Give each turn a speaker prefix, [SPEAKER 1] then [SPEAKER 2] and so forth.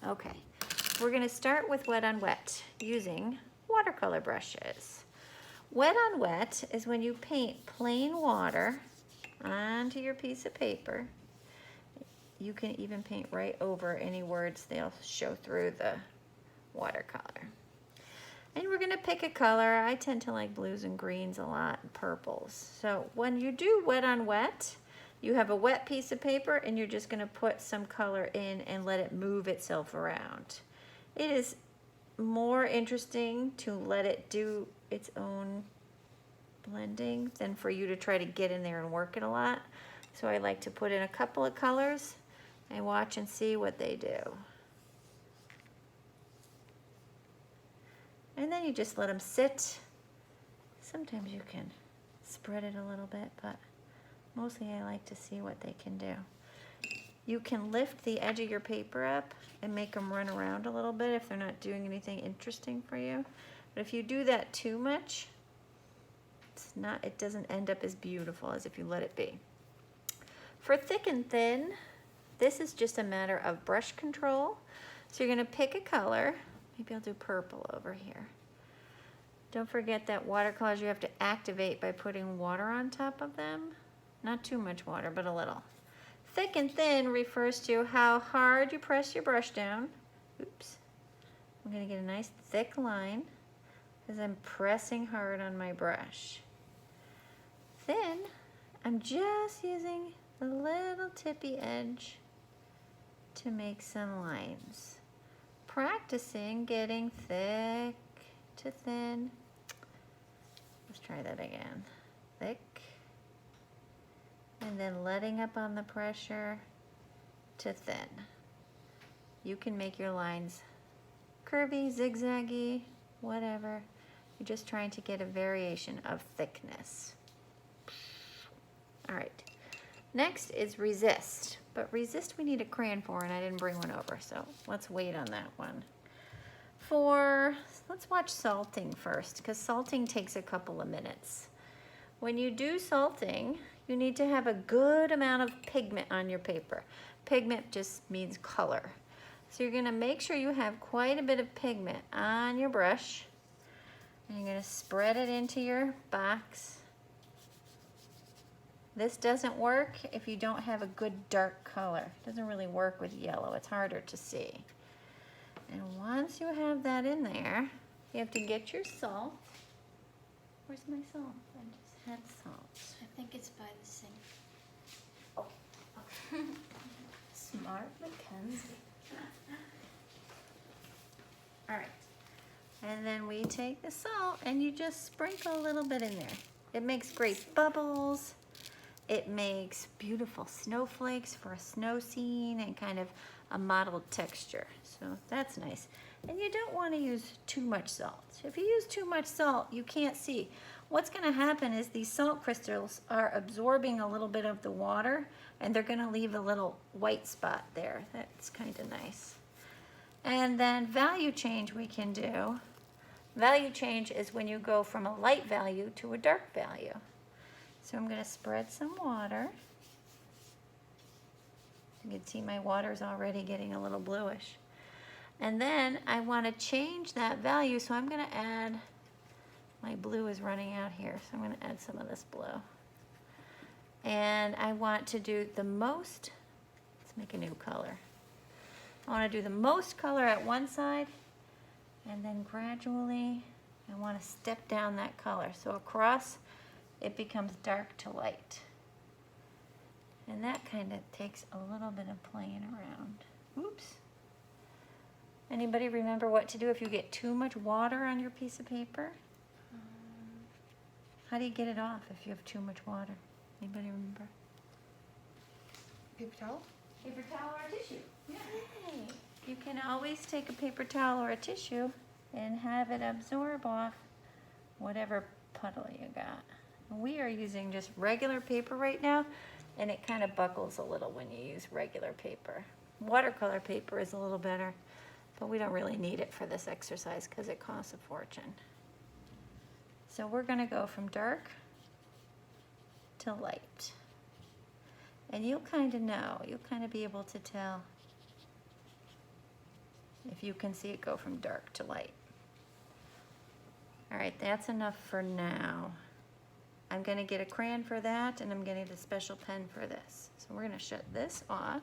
[SPEAKER 1] Okay, we're gonna start with wet on wet using watercolor brushes. Wet on wet is when you paint plain water onto your piece of paper. You can even paint right over any words. They'll show through the watercolor. And we're gonna pick a color. I tend to like blues and greens a lot, and purples. So when you do wet on wet, you have a wet piece of paper and you're just gonna put some color in and let it move itself around. It is more interesting to let it do its own blending than for you to try to get in there and work it a lot. So I like to put in a couple of colors and watch and see what they do. And then you just let them sit. Sometimes you can spread it a little bit, but mostly I like to see what they can do. You can lift the edge of your paper up and make them run around a little bit if they're not doing anything interesting for you. But if you do that too much, it doesn't end up as beautiful as if you let it be. For thick and thin, this is just a matter of brush control. So you're gonna pick a color. Maybe I'll do purple over here. Don't forget that watercolors you have to activate by putting water on top of them. Not too much water, but a little. Thick and thin refers to how hard you press your brush down. Oops. I'm gonna get a nice thick line because I'm pressing hard on my brush. Thin, I'm just using a little tippy edge to make some lines. Practicing getting thick to thin. Let's try that again. Thick. And then letting up on the pressure to thin. You can make your lines curvy, zigzaggy, whatever. You're just trying to get a variation of thickness. All right. Next is resist. But resist we need a crayon for, and I didn't bring one over, so let's wait on that one. Let's watch salting first, because salting takes a couple of minutes. When you do salting, you need to have a good amount of pigment on your paper. Pigment just means color. So you're gonna make sure you have quite a bit of pigment on your brush, and you're gonna spread it into your box. This doesn't work if you don't have a good dark color. It doesn't really work with yellow. It's harder to see. And once you have that in there, you have to get your salt. Where's my salt? I just had salt.
[SPEAKER 2] I think it's by the sink.
[SPEAKER 1] Oh, okay.
[SPEAKER 2] Smart Mackenzie.
[SPEAKER 1] All right. And then we take the salt and you just sprinkle a little bit in there. It makes great bubbles. It makes beautiful snowflakes for a snow scene and kind of a mottled texture. So that's nice. And you don't want to use too much salt. If you use too much salt, you can't see. What's going to happen is these salt crystals are absorbing a little bit of the water, and they're going to leave a little white spot there. That's kind of nice. And then value change we can do. Value change is when you go from a light value to a dark value. So I'm going to spread some water. You can see my water's already getting a little bluish. And then I want to change that value, so I'm going to add, my blue is running out here, so I'm going to add some of this blue. And I want to do the most, let's make a new color. I want to do the most color at one side, and then gradually I want to step down that color. So across, it becomes dark to light. And that kind of takes a little bit of playing around. Oops. Anybody remember what to do if you get too much water on your piece of paper? How do you get it off if you have too much water? Anybody remember?
[SPEAKER 2] Paper towel?
[SPEAKER 1] Paper towel or a tissue. Yeah. Yay. You can always take a paper towel or a tissue and have it absorb off whatever puddle you got. We are using just regular paper right now, and it kind of buckles a little when you use regular paper. Watercolor paper is a little better, but we don't really need it for this exercise because it costs a fortune. So we're going to go from dark to light. And you'll kind of know, you'll kind of be able to tell if you can see it go from dark to light. All right, that's enough for now. I'm gonna get a crayon for that, and I'm gonna get a special pen for this. So we're gonna shut this off.